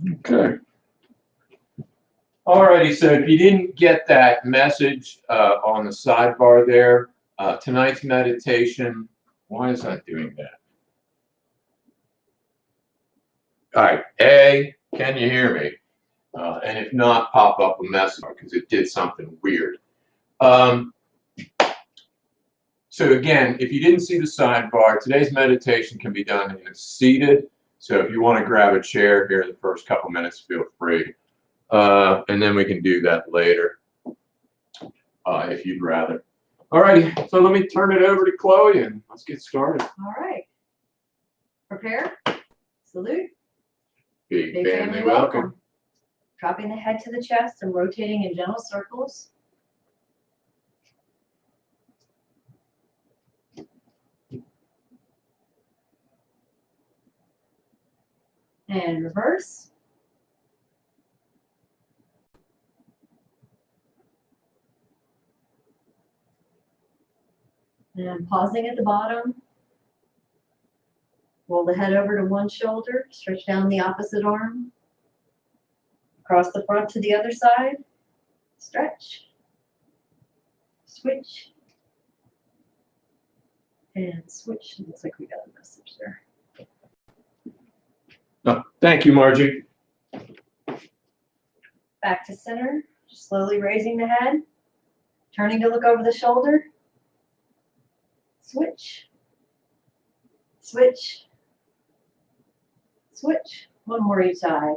Okay. Alrighty, so if you didn't get that message on the sidebar there, tonight's meditation, why is that doing that? All right, A, can you hear me? And if not, pop up a message because it did something weird. So again, if you didn't see the sidebar, today's meditation can be done in seated. So if you want to grab a chair here in the first couple minutes, feel free. And then we can do that later if you'd rather. All righty, so let me turn it over to Chloe and let's get started. All right. Prepare. Salute. Big family welcome. Dropping the head to the chest and rotating in gentle circles. And reverse. And pausing at the bottom. Roll the head over to one shoulder, stretch down the opposite arm. Across the front to the other side. Stretch. Switch. And switch. Looks like we got a message there. Oh, thank you, Margie. Back to center, slowly raising the head, turning to look over the shoulder. Switch. Switch. Switch. One more each side.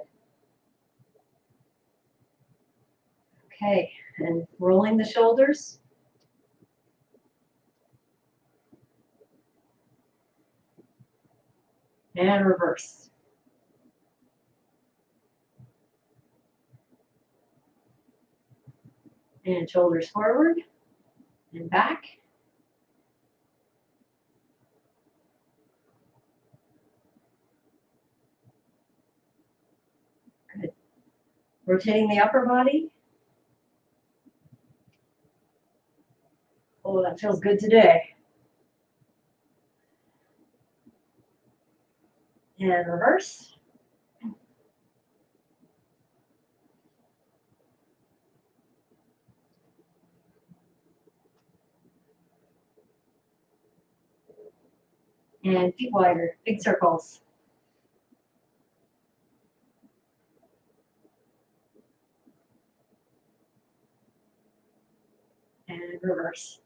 Okay, and rolling the shoulders. And reverse. And shoulders forward and back. Good. Rotating the upper body. Oh, that feels good today. And reverse. And feet wider, big circles. And reverse.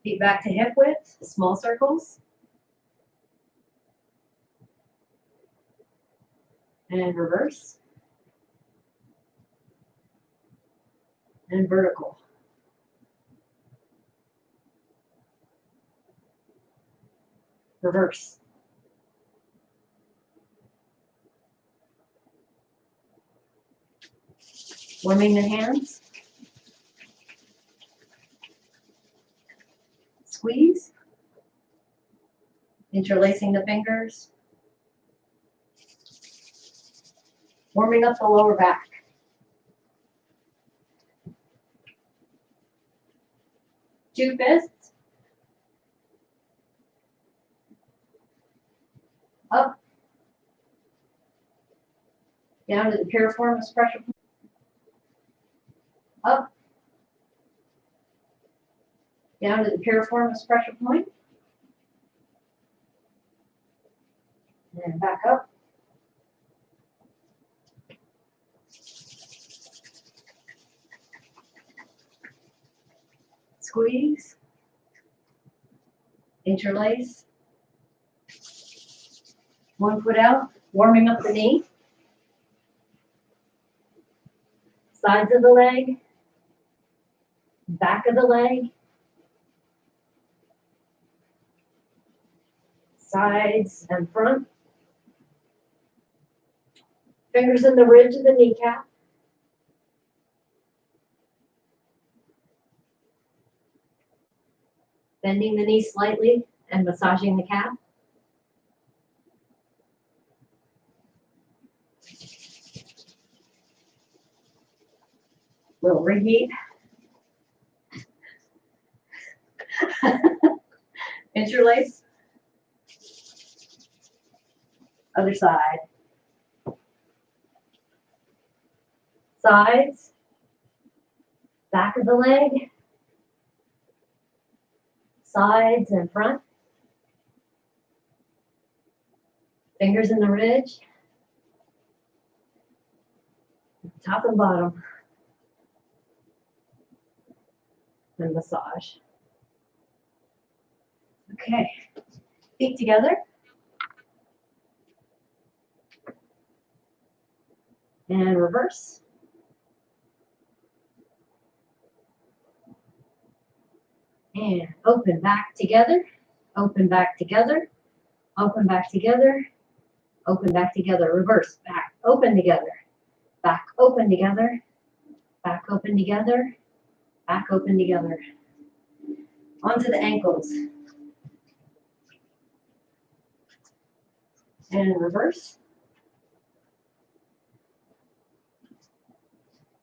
Feet back to hip width, small circles. And reverse. And vertical. Reverse. Warming the hands. Squeeze. Interlacing the fingers. Warming up the lower back. Two fists. Up. Down to the piriformis pressure point. Up. Down to the piriformis pressure point. And back up. Squeeze. Interlace. One foot out, warming up the knee. Sides of the leg. Back of the leg. Sides and front. Fingers in the ridge of the kneecap. Bending the knee slightly and massaging the calf. Little reheat. Interlace. Other side. Sides. Back of the leg. Sides and front. Fingers in the ridge. Top and bottom. And massage. Okay. Feet together. And reverse. And open back together. Open back together. Open back together. Open back together. Reverse. Back. Open together. Back. Open together. Back. Open together. Back. Open together. Onto the ankles. And reverse.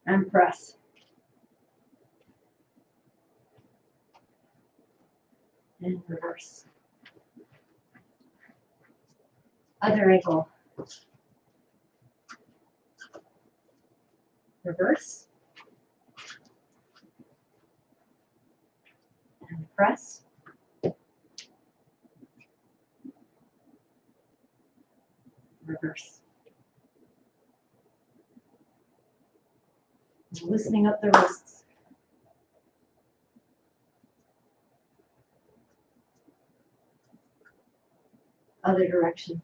And press. And reverse. Other ankle. Reverse. And press. Reverse. Loosening up the wrists. Other direction.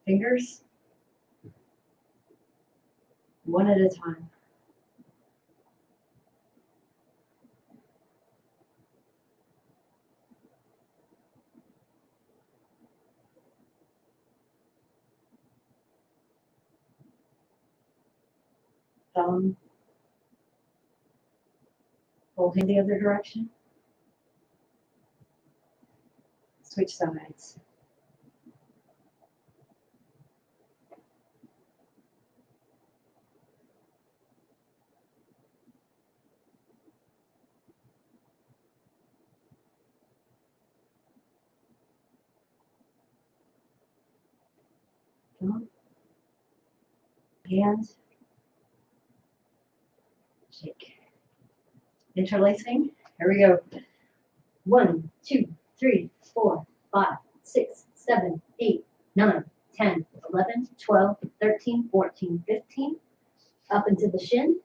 Fingers. One at a time. Thumb. Hold hand the other direction. Switch sides. Thumb. Hand. Shake. Interlacing. Here we go. 1, 2, 3, 4, 5, 6, 7, 8, 9, 10, 11, 12, 13, 14, 15. Up into the shin.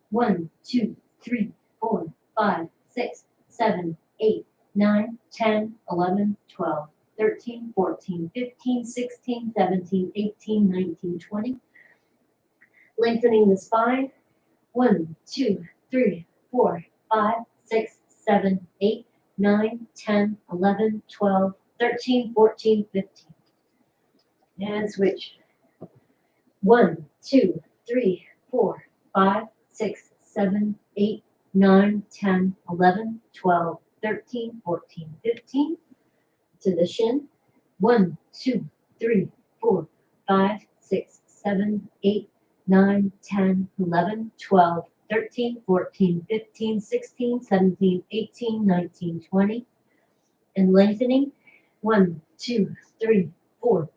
1, 2, 3, 4, 5, 6, 7, 8, 9, 10, 11, 12, 13, 14, 15, 16, 17, 18, 19, 20. Lengthening the spine. 1, 2, 3, 4, 5, 6, 7, 8, 9, 10, 11, 12, 13, 14, 15. And switch. 1, 2, 3, 4, 5, 6, 7, 8, 9, 10, 11, 12, 13, 14, 15. To the shin. 1, 2, 3, 4, 5, 6, 7, 8, 9, 10, 11, 12, 13, 14, 15, 16, 17, 18, 19, 20. And lengthening. 1, 2, 3, 4,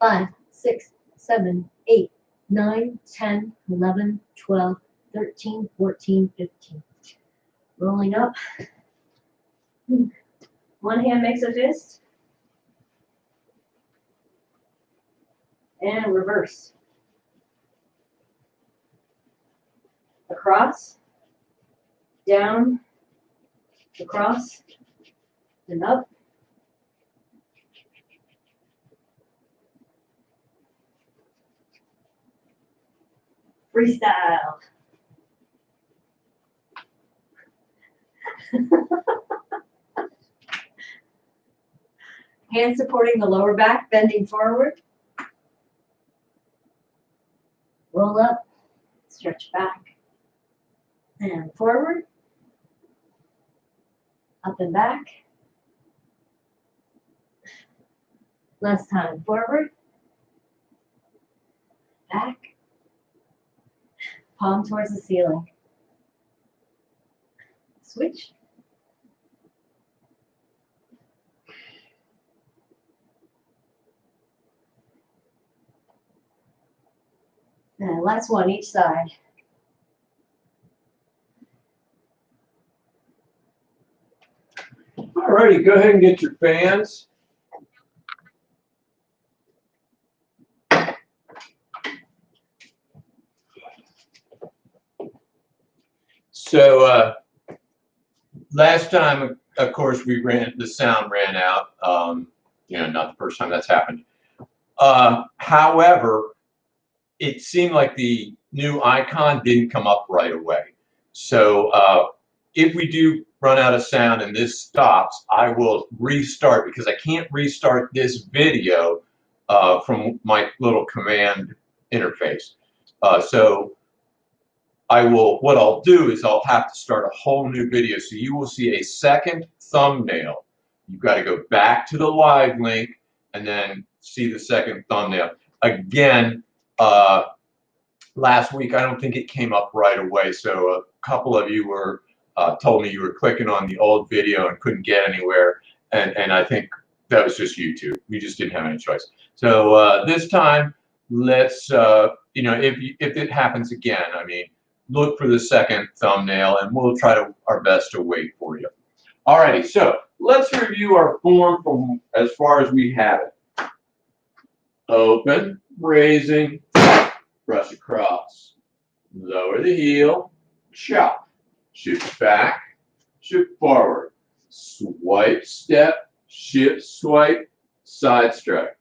5, 6, 7, 8, 9, 10, 11, 12, 13, 14, 15. Rolling up. One hand makes a fist. And reverse. Across, down, across, and up. Freestyle. Hands supporting the lower back, bending forward. Roll up, stretch back, and forward, up and back. Last time, forward, back, palm towards the ceiling. Switch. And last one, each side. All righty, go ahead and get your fans. So last time, of course, the sound ran out. Not the first time that's happened. However, it seemed like the new icon didn't come up right away. So if we do run out of sound and this stops, I will restart because I can't restart this video from my little command interface. So what I'll do is I'll have to start a whole new video. So you will see a second thumbnail. You've got to go back to the live link and then see the second thumbnail. Again, last week I don't think it came up right away. So a couple of you told me you were clicking on the old video and couldn't get anywhere. And I think that was just YouTube. You just didn't have any choice. So this time, let's, if it happens again, I mean, look for the second thumbnail and we'll try our best to wait for you. Alrighty, so let's review our form from as far as we have it. Open, raising, brush across, lower the heel, chop, shift back, shift forward, swipe, step, shift, swipe, side strike,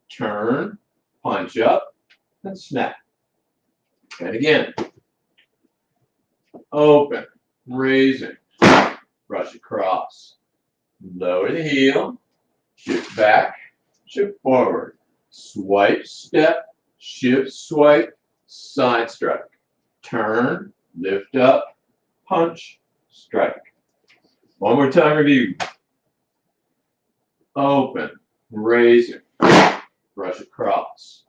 turn, punch up, and snap. And again, open, raising, brush across, lower the heel, shift back, shift forward, swipe, step, shift, swipe, side strike, turn, lift up, punch, strike. One more time review. Open, raising, brush across,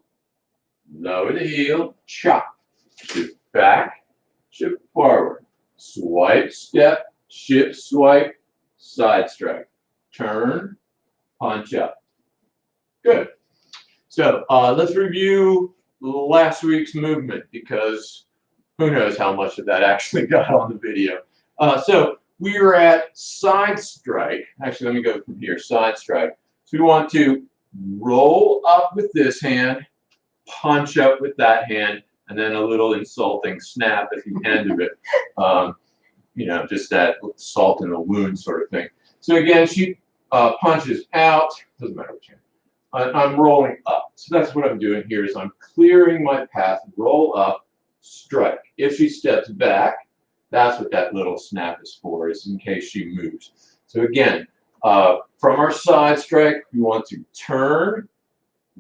lower the heel, chop, shift back, shift forward, swipe, step, shift, swipe, side strike, turn, punch up. Good. So let's review last week's movement because who knows how much of that actually got on the video. So we were at side strike. Actually, let me go from here, side strike. So we want to roll up with this hand, punch up with that hand, and then a little insulting snap at the end of it. Just that salt in the wound sort of thing. So again, she punches out, doesn't matter which hand. I'm rolling up. So that's what I'm doing here is I'm clearing my path, roll up, strike. If she steps back, that's what that little snap is for, is in case she moves. So again, from our side strike, we want to turn,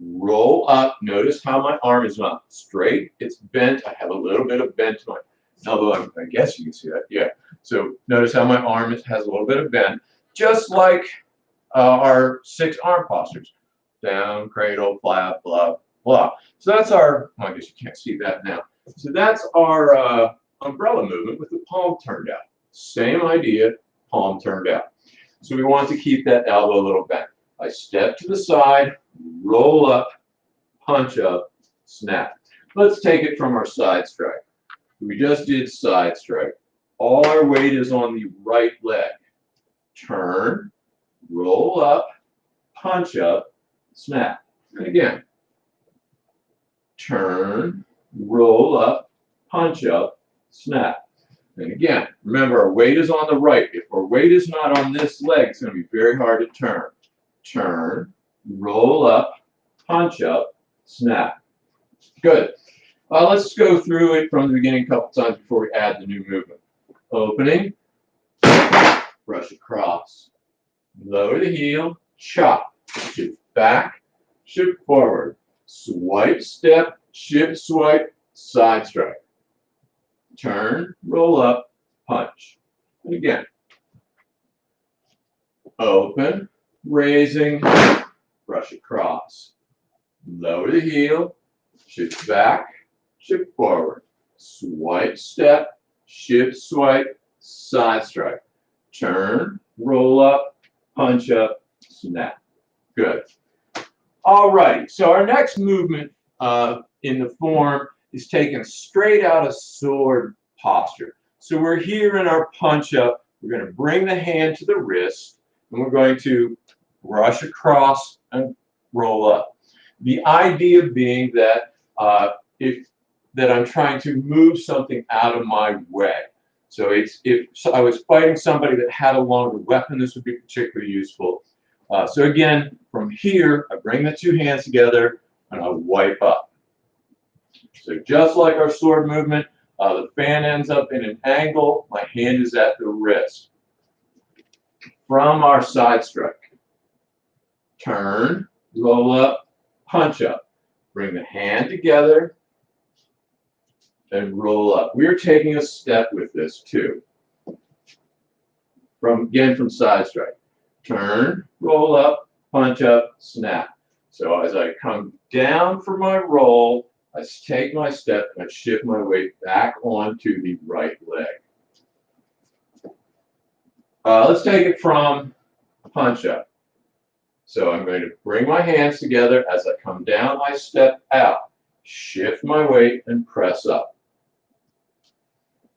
roll up. Notice how my arm is not straight. It's bent. I have a little bit of bent to my elbow. I guess you can see that. Yeah. So notice how my arm has a little bit of bend, just like our 6 arm postures. Down, cradle, flap, blah, blah. So that's our, well, I guess you can't see that now. So that's our umbrella movement with the palm turned out. Same idea, palm turned out. So we want to keep that elbow a little bent. I step to the side, roll up, punch up, snap. Let's take it from our side strike. We just did side strike. All our weight is on the right leg. Turn, roll up, punch up, snap. And again, turn, roll up, punch up, snap. And again, remember our weight is on the right. If our weight is not on this leg, it's going to be very hard to turn. Turn, roll up, punch up, snap. Good. Let's go through it from the beginning a couple times before we add the new movement. Opening, brush across, lower the heel, chop, shift back, shift forward, swipe, step, shift, swipe, side strike. Turn, roll up, punch. And again, open, raising, brush across, lower the heel, shift back, shift forward, swipe, step, shift, swipe, side strike. Turn, roll up, punch up, snap. Good. All right, so our next movement in the form is taken straight out of sword posture. So we're here in our punch up. We're going to bring the hand to the wrist, and we're going to brush across and roll up. The idea being that that I'm trying to move something out of my way. So if I was fighting somebody that had a longer weapon, this would be particularly useful. So again, from here, I bring the two hands together and I wipe up. So just like our sword movement, the fan ends up in an angle. My hand is at the wrist. From our side strike, turn, roll up, punch up. Bring the hand together and roll up. We're taking a step with this too. Again, from side strike. Turn, roll up, punch up, snap. So as I come down for my roll, I take my step and I shift my weight back onto the right leg. Let's take it from punch up. So I'm going to bring my hands together. As I come down, I step out, shift my weight, and press up.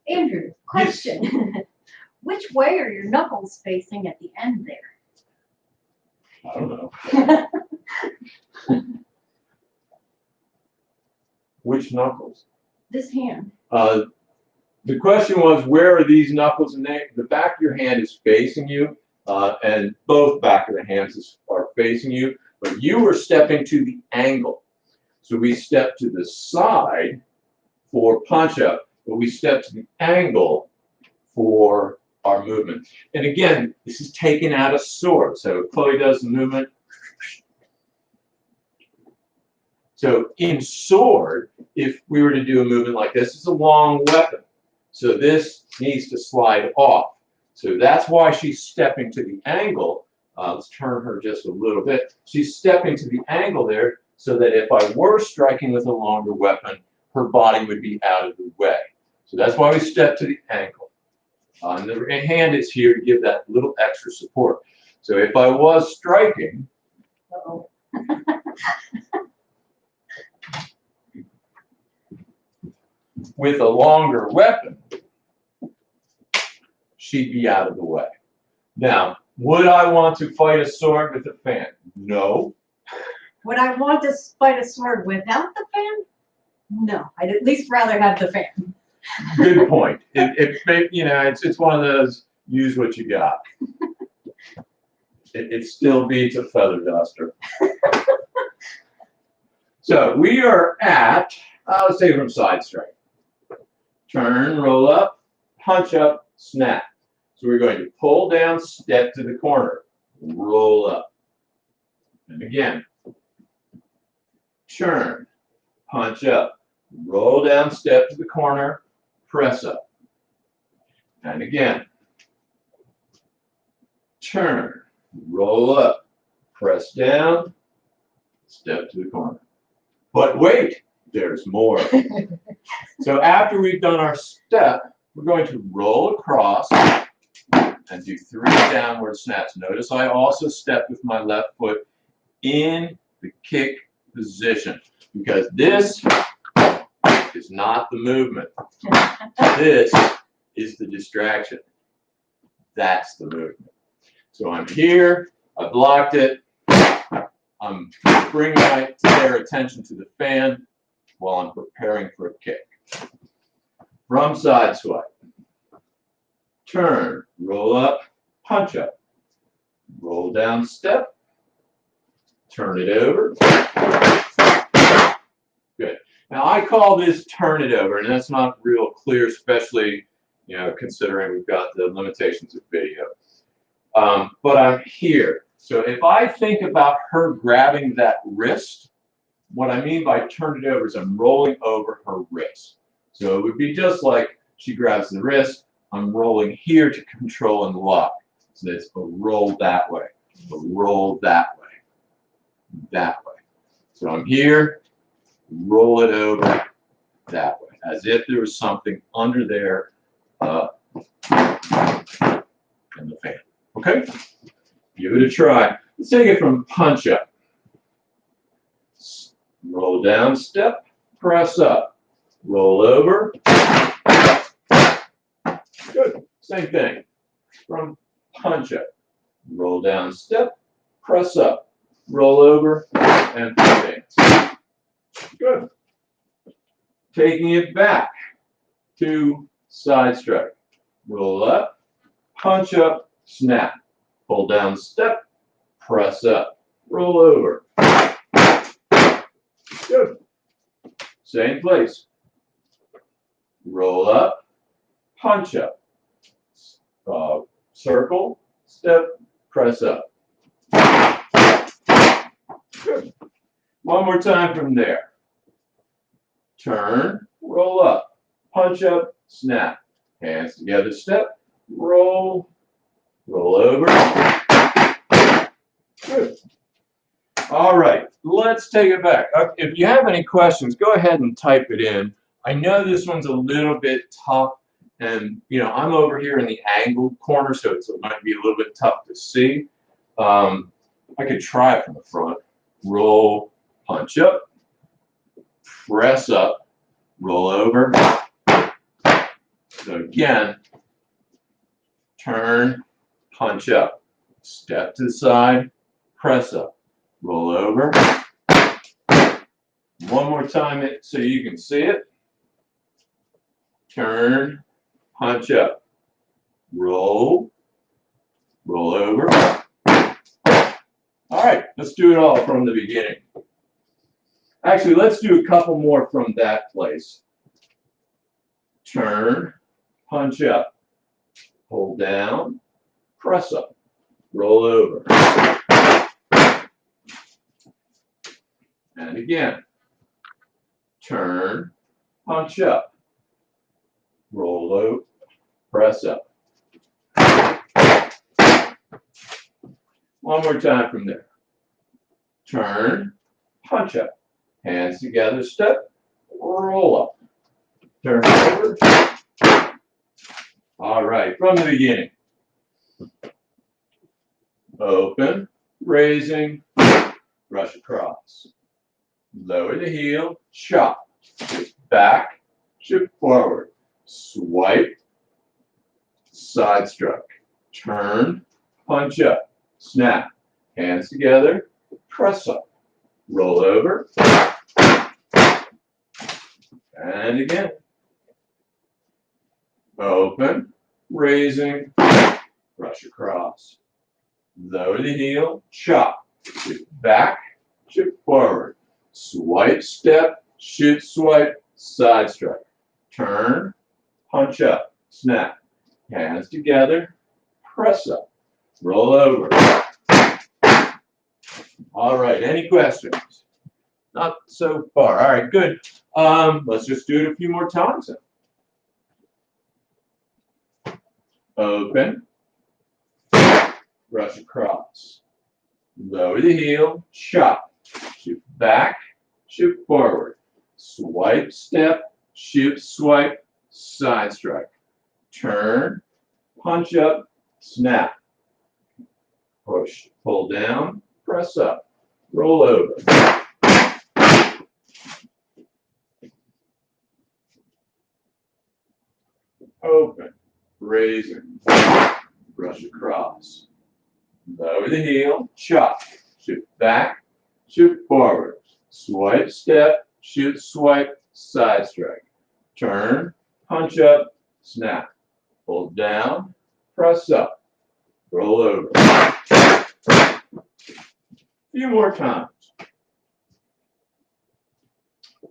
Andrew, question. Yes. Which way are your knuckles facing at the end there? I don't know. Which knuckles? This hand. The question was, where are these knuckles? And the back of your hand is facing you, and both back of the hands are facing you, but you are stepping to the angle. So we step to the side for punch up, but we step to the angle for our movement. And again, this is taken out of sword. So Chloe does the movement. So in sword, if we were to do a movement like this, it's a long weapon. So this needs to slide off. So that's why she's stepping to the angle. Let's turn her just a little bit. She's stepping to the angle there so that if I were striking with a longer weapon, her body would be out of the way. So that's why we step to the ankle. And the hand is here to give that little extra support. So if I was striking, with a longer weapon, she'd be out of the way. Now, would I want to fight a sword with a fan? No. Would I want to fight a sword without the fan? No. I'd at least rather have the fan. Good point. It's one of those, use what you got. It still beats a feather duster. So we are at, let's take it from side strike. Turn, roll up, punch up, snap. So we're going to pull down, step to the corner, roll up. And again, turn, punch up, roll down, step to the corner, press up. And again, turn, roll up, press down, step to the corner. But wait, there's more. So after we've done our step, we're going to roll across and do 3 downward snaps. Notice I also step with my left foot in the kick position because this is not the movement. This is the distraction. That's the movement. So I'm here, I blocked it, I'm bringing their attention to the fan while I'm preparing for a kick. From side swipe. Turn, roll up, punch up. Roll down, step. Turn it over. Good. Now I call this turn it over, and that's not real clear, especially considering we've got the limitations of video. But I'm here. So if I think about her grabbing that wrist, what I mean by turn it over is I'm rolling over her wrist. So it would be just like she grabs the wrist, I'm rolling here to control and lock. So it's a roll that way, a roll that way, that way. So I'm here, roll it over that way. as if there was something under there in the fan. Okay? Give it a try. Let's take it from punch up. Roll down, step, press up. Roll over. Good. Same thing. From punch up. Roll down, step, press up. Roll over, and advance. Good. Taking it back to side strike. Roll up, punch up, snap. Pull down, step, press up. Roll over. Good. Same place. Roll up, punch up. Circle, step, press up. Good. One more time from there. Turn, roll up, punch up, snap. Hands together, step, roll, roll over. Good. All right, let's take it back. If you have any questions, go ahead and type it in. I know this one's a little bit tough, and I'm over here in the angled corner, so it might be a little bit tough to see. I could try it from the front. Roll, punch up, press up, roll over. So again, turn, punch up, step to the side, press up, roll over. One more time so you can see it. Turn, punch up, roll, roll over. All right, let's do it all from the beginning. Actually, let's do a couple more from that place. Turn, punch up, hold down, press up, roll over. And again, turn, punch up, roll over, press up. One more time from there. Turn, punch up, hands together, step, roll up. Turn over. All right, from the beginning. Open, raising, brush across. Lower the heel, chop. Shift back, shift forward. Swipe, side stroke. Turn, punch up, snap. Hands together, press up. Roll over. And again. Open, raising, brush across. Lower the heel, chop. Shift back, shift forward. Swipe, step, shift, swipe, side strike. Turn, punch up, snap. Hands together, press up. Roll over. All right, any questions? Not so far. All right, good. Let's just do it a few more times then. Open, brush across. Lower the heel, chop. Shift back, shift forward. Swipe, step, shift, swipe, side strike. Turn, punch up, snap. Push, pull down, press up, roll over. Open, raising, brush across. Lower the heel, chop. Shift back, shift forward. Swipe, step, shift, swipe, side strike. Turn, punch up, snap. Pull down, press up, roll over. A few more times.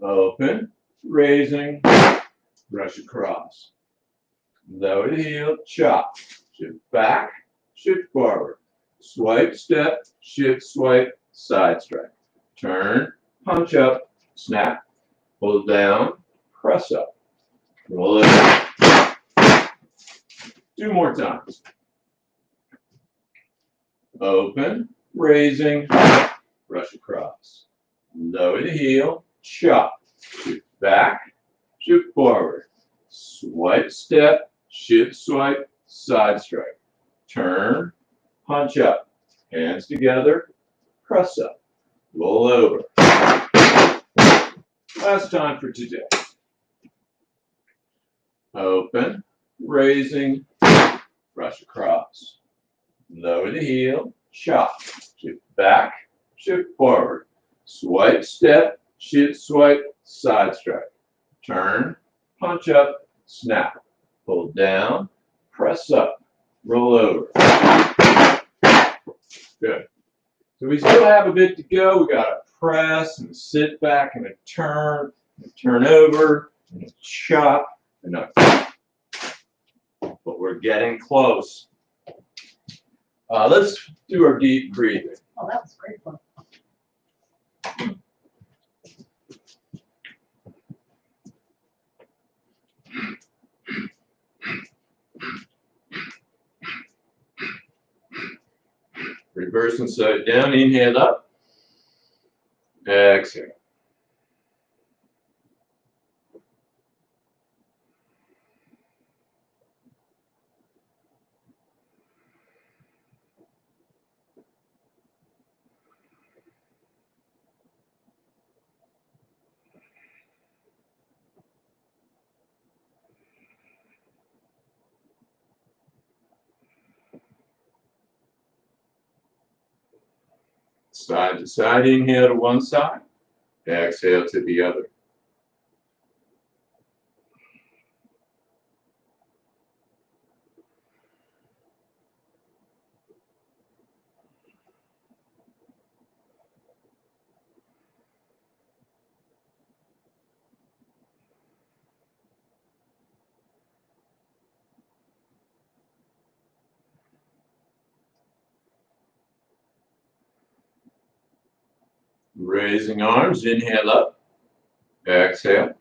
Open, raising, brush across. Lower the heel, chop. Shift back, shift forward. Swipe, step, shift, swipe, side strike. Turn, punch up, snap. Pull down, press up. Roll over. 2 more times. Open, raising, brush across. Lower the heel, chop. Shift back, shift forward. Swipe, step, shift, swipe, side strike. Turn, punch up. Hands together, press up. Roll over. Last time for today. Open, raising, brush across. Lower the heel, chop. Shift back, shift forward. Swipe, step, shift, swipe, side strike. Turn, punch up, snap. Pull down, press up, roll over. Good. So we still have a bit to go. We got to press and sit back and a turn over, and a chop, and a. But we're getting close. Let's do our deep breathing. Oh, that was great fun. Reverse and side down, inhale up, exhale. Side to side, inhale to one side, exhale to the other. Raising arms, inhale up, exhale.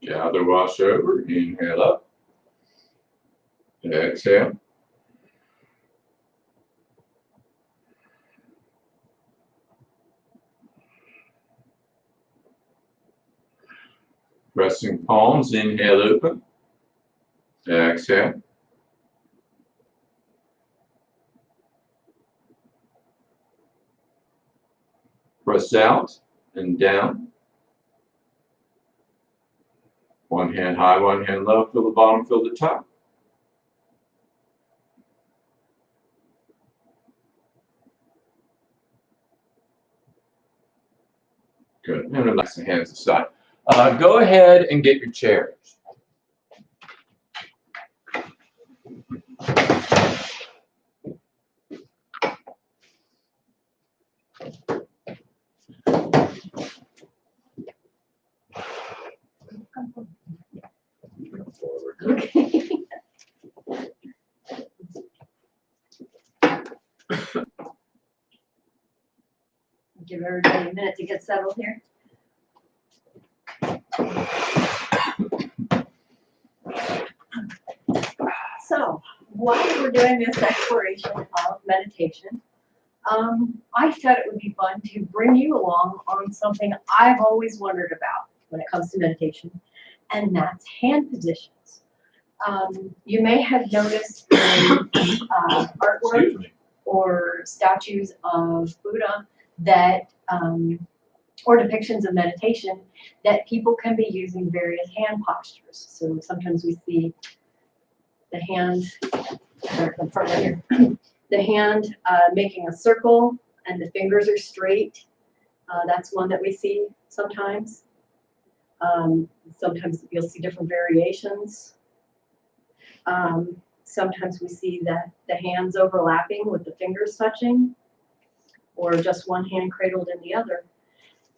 Gather, wash over, inhale up, exhale. Pressing palms, inhale open, exhale. Press out and down. One hand high, one hand low, feel the bottom, feel the top. Good, and relax the hands aside. Go ahead and get your chairs. Okay. Give everybody a minute to get settled here. So, while we're doing this exploration of meditation, I thought it would be fun to bring you along on something I've always wondered about when it comes to meditation, and that's hand positions. You may have noticed in artwork or statues of Buddha that, or depictions of meditation, that people can be using various hand postures. So sometimes we see the hand, from here, the hand making a circle and the fingers are straight. That's one that we see sometimes. Sometimes you'll see different variations. Sometimes we see that the hands overlapping with the fingers touching, or just one hand cradled in the other.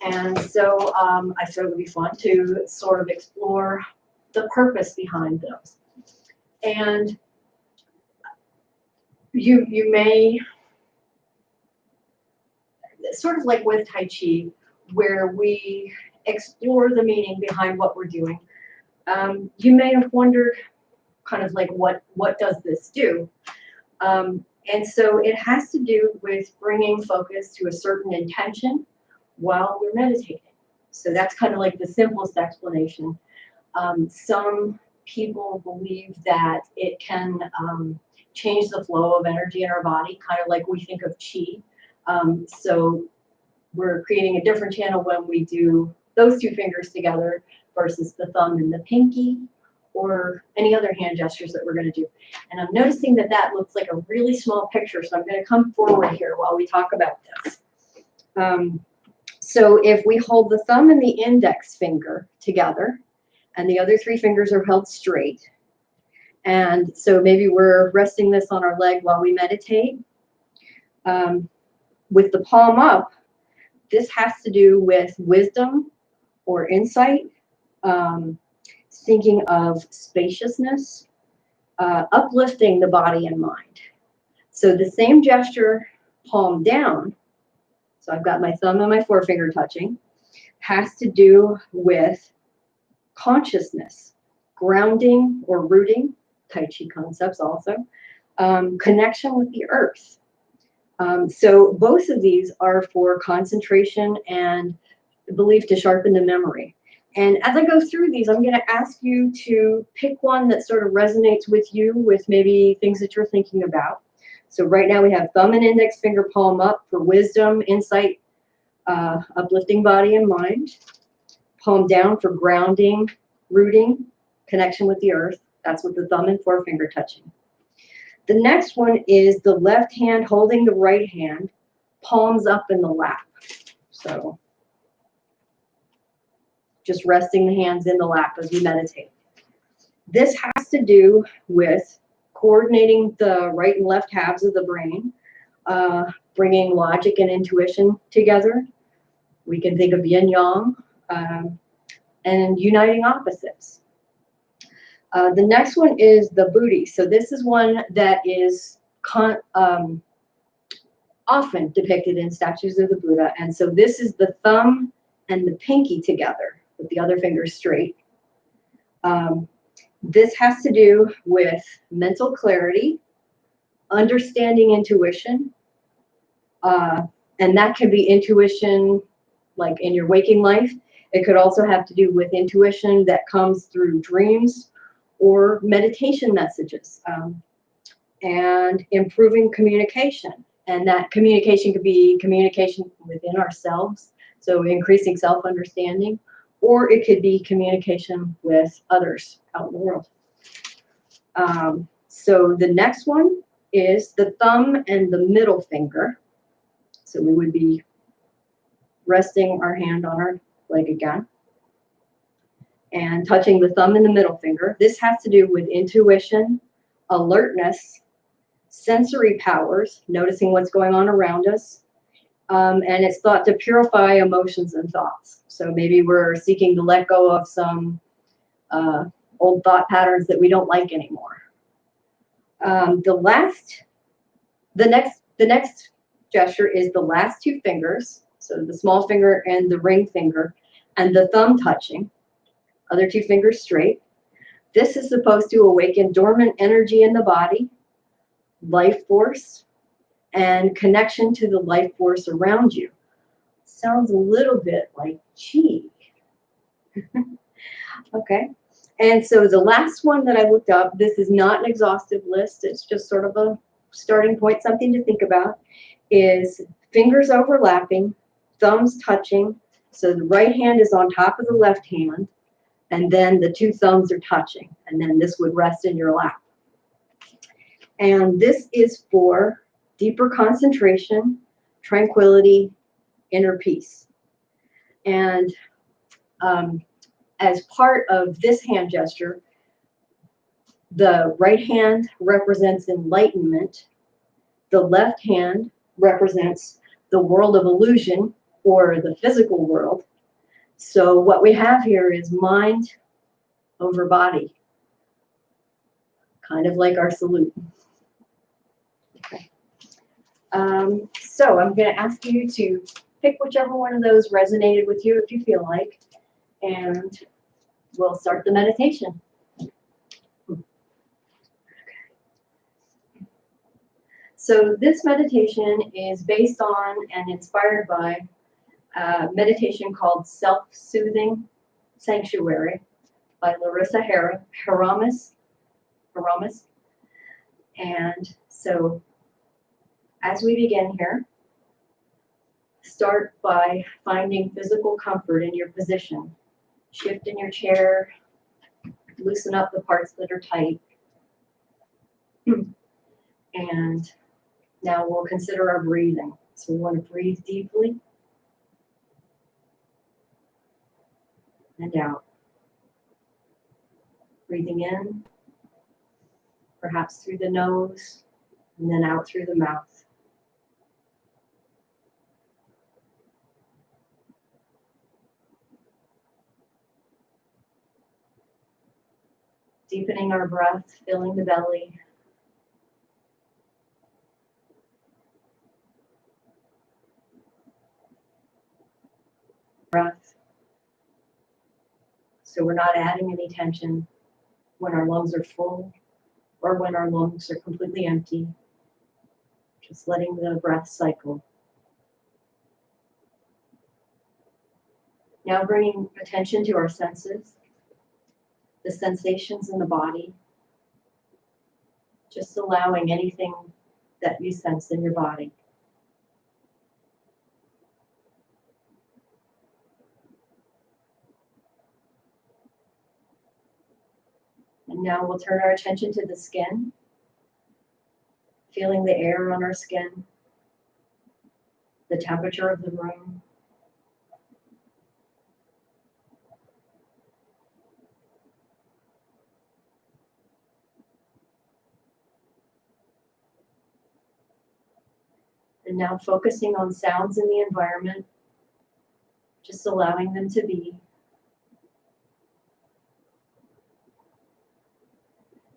And so I thought it would be fun to sort of explore the purpose behind those. And you may, sort of like with Tai Chi, where we explore the meaning behind what we're doing. You may have wondered kind of like what does this do? And so it has to do with bringing focus to a certain intention while we're meditating. So that's kind of like the simplest explanation. Some people believe that it can change the flow of energy in our body, kind of like we think of chi. So we're creating a different channel when we do those two fingers together versus the thumb and the pinky, or any other hand gestures that we're going to do. And I'm noticing that that looks like a really small picture, so I'm going to come forward here while we talk about this. So if we hold the thumb and the index finger together, and the other three fingers are held straight, and so maybe we're resting this on our leg while we meditate, with the palm up, this has to do with wisdom or insight, thinking of spaciousness, uplifting the body and mind. So the same gesture, palm down, so I've got my thumb and my forefinger touching, has to do with consciousness, grounding or rooting, Tai Chi concepts also, connection with the earth. So both of these are for concentration and believed to sharpen the memory. And as I go through these, I'm going to ask you to pick one that sort of resonates with you, with maybe things that you're thinking about. So right now we have thumb and index finger palm up for wisdom, insight, uplifting body and mind. Palm down for grounding, rooting, connection with the earth. That's with the thumb and forefinger touching. The next one is the left hand holding the right hand, palms up in the lap. So just resting the hands in the lap as we meditate. This has to do with coordinating the right and left halves of the brain, bringing logic and intuition together. We can think of yin yang, and uniting opposites. The next one is the Buddhi. So this is one that is often depicted in statues of the Buddha. And so this is the thumb and the pinky together with the other finger straight. This has to do with mental clarity, understanding intuition, and that can be intuition like in your waking life. It could also have to do with intuition that comes through dreams or meditation messages, and improving communication. And that communication could be communication within ourselves, so increasing self-understanding, or it could be communication with others out in the world. So the next one is the thumb and the middle finger. So we would be resting our hand on our leg again and touching the thumb and the middle finger. This has to do with intuition, alertness, sensory powers, noticing what's going on around us, and it's thought to purify emotions and thoughts. So maybe we're seeking to let go of some old thought patterns that we don't like anymore. The next gesture is the last two fingers, so the small finger and the ring finger, and the thumb touching, other two fingers straight. This is supposed to awaken dormant energy in the body, life force, and connection to the life force around you. Sounds a little bit like chi. Okay. And so the last one that I looked up, this is not an exhaustive list, it's just sort of a starting point, something to think about, is fingers overlapping, thumbs touching. So the right hand is on top of the left hand, and then the two thumbs are touching, and then this would rest in your lap. And this is for deeper concentration, tranquility, inner peace. And as part of this hand gesture, the right hand represents enlightenment. The left hand represents the world of illusion, or the physical world. So what we have here is mind over body, kind of like our salute. Okay. So I'm going to ask you to pick whichever one of those resonated with you if you feel like, and we'll start the meditation. So this meditation is based on and inspired by a meditation called Self-Soothing Sanctuary by Larissa Haramis. And so as we begin here, start by finding physical comfort in your position. Shift in your chair, loosen up the parts that are tight. And now we'll consider our breathing. So we want to breathe deeply and out. Breathing in, perhaps through the nose, and then out through the mouth. Deepening our breath, filling the belly. Breath. So we're not adding any tension when our lungs are full or when our lungs are completely empty. Just letting the breath cycle. Now bringing attention to our senses, the sensations in the body, just allowing anything that you sense in your body. And now we'll turn our attention to the skin, feeling the air on our skin, the temperature of the room. And now focusing on sounds in the environment, just allowing them to be.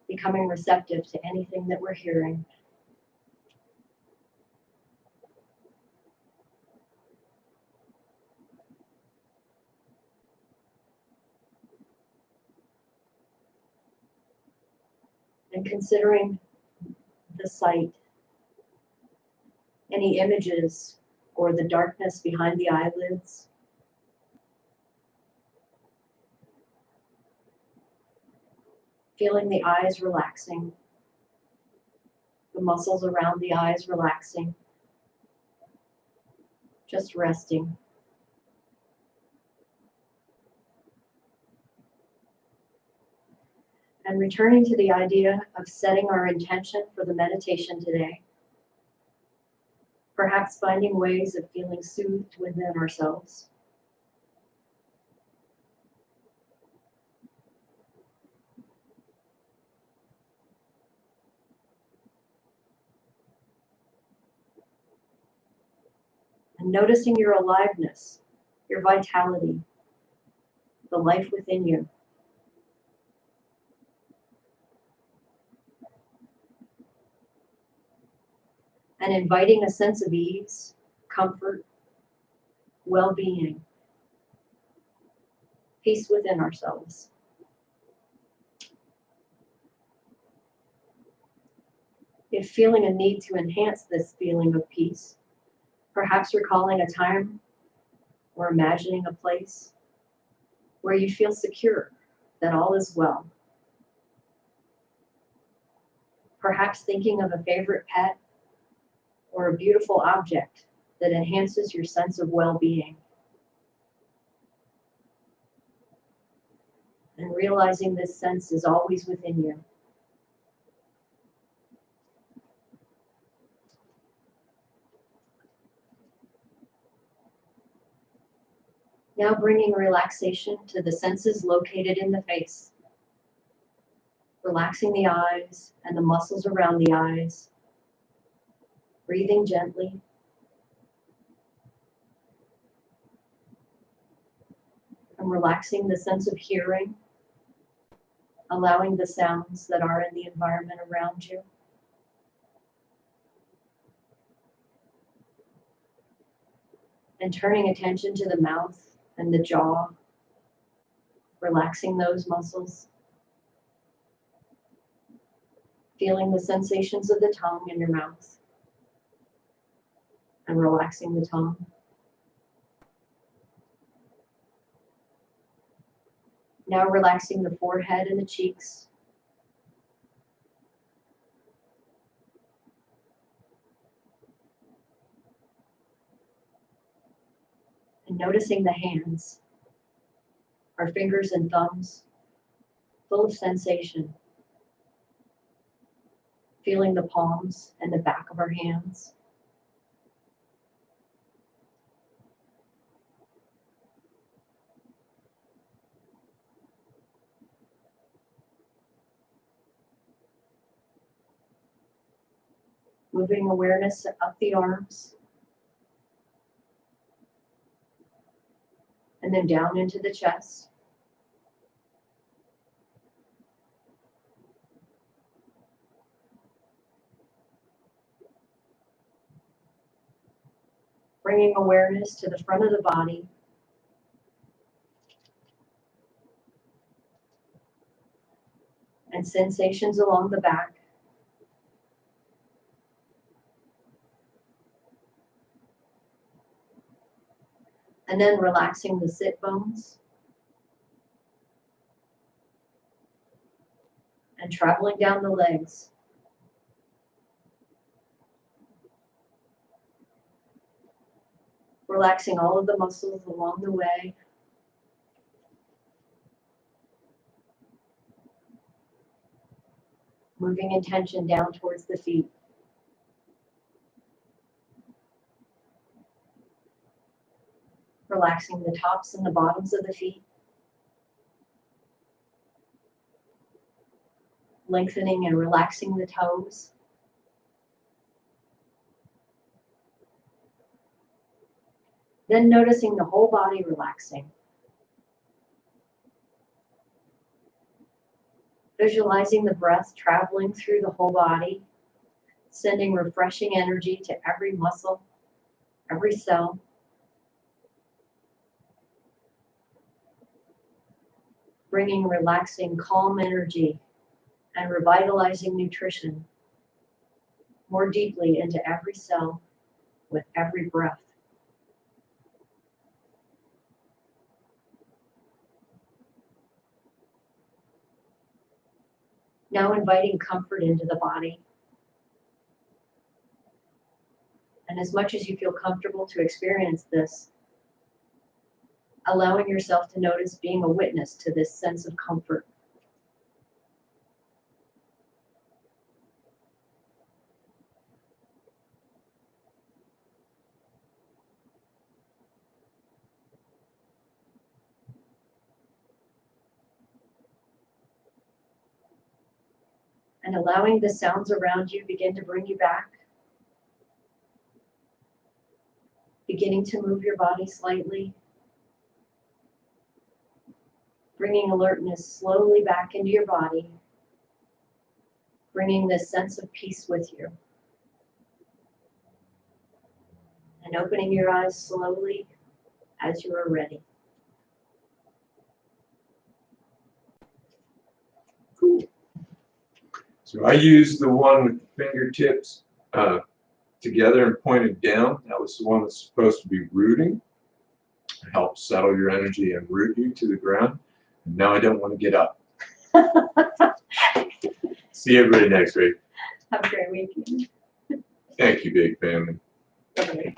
Becoming receptive to anything that we're hearing. And considering the sight, any images or the darkness behind the eyelids. Feeling the eyes relaxing, the muscles around the eyes relaxing, just resting. And returning to the idea of setting our intention for the meditation today. Perhaps finding ways of feeling soothed within ourselves. And noticing your aliveness, your vitality, the life within you. And inviting a sense of ease, comfort, well-being, peace within ourselves. If feeling a need to enhance this feeling of peace, perhaps recalling a time or imagining a place where you feel secure, that all is well. Perhaps thinking of a favorite pet or a beautiful object that enhances your sense of well-being. And realizing this sense is always within you. Now bringing relaxation to the senses located in the face. Relaxing the eyes and the muscles around the eyes. Breathing gently. And relaxing the sense of hearing. Allowing the sounds that are in the environment around you. And turning attention to the mouth and the jaw, relaxing those muscles. Feeling the sensations of the tongue in your mouth and relaxing the tongue. Now relaxing the forehead and the cheeks. And noticing the hands, our fingers and thumbs, full of sensation. Feeling the palms and the back of our hands. Moving awareness up the arms. And then down into the chest. Bringing awareness to the front of the body. And sensations along the back. And then relaxing the sit bones. And traveling down the legs. Relaxing all of the muscles along the way. Moving intention down towards the feet. Relaxing the tops and the bottoms of the feet. Lengthening and relaxing the toes. Then noticing the whole body relaxing. Visualizing the breath traveling through the whole body, sending refreshing energy to every muscle, every cell. Bringing relaxing, calm energy and revitalizing nutrition more deeply into every cell with every breath. Now inviting comfort into the body. And as much as you feel comfortable to experience this, allowing yourself to notice being a witness to this sense of comfort. And allowing the sounds around you begin to bring you back. Beginning to move your body slightly. Bringing alertness slowly back into your body. Bringing this sense of peace with you. And opening your eyes slowly as you are ready. Cool. So I used the one with the fingertips together and pointed down. That was the one that's supposed to be rooting. It helps settle your energy and root you to the ground. And now I don't want to get up. See everybody next week. Have a great weekend. Thank you, big family. Okay.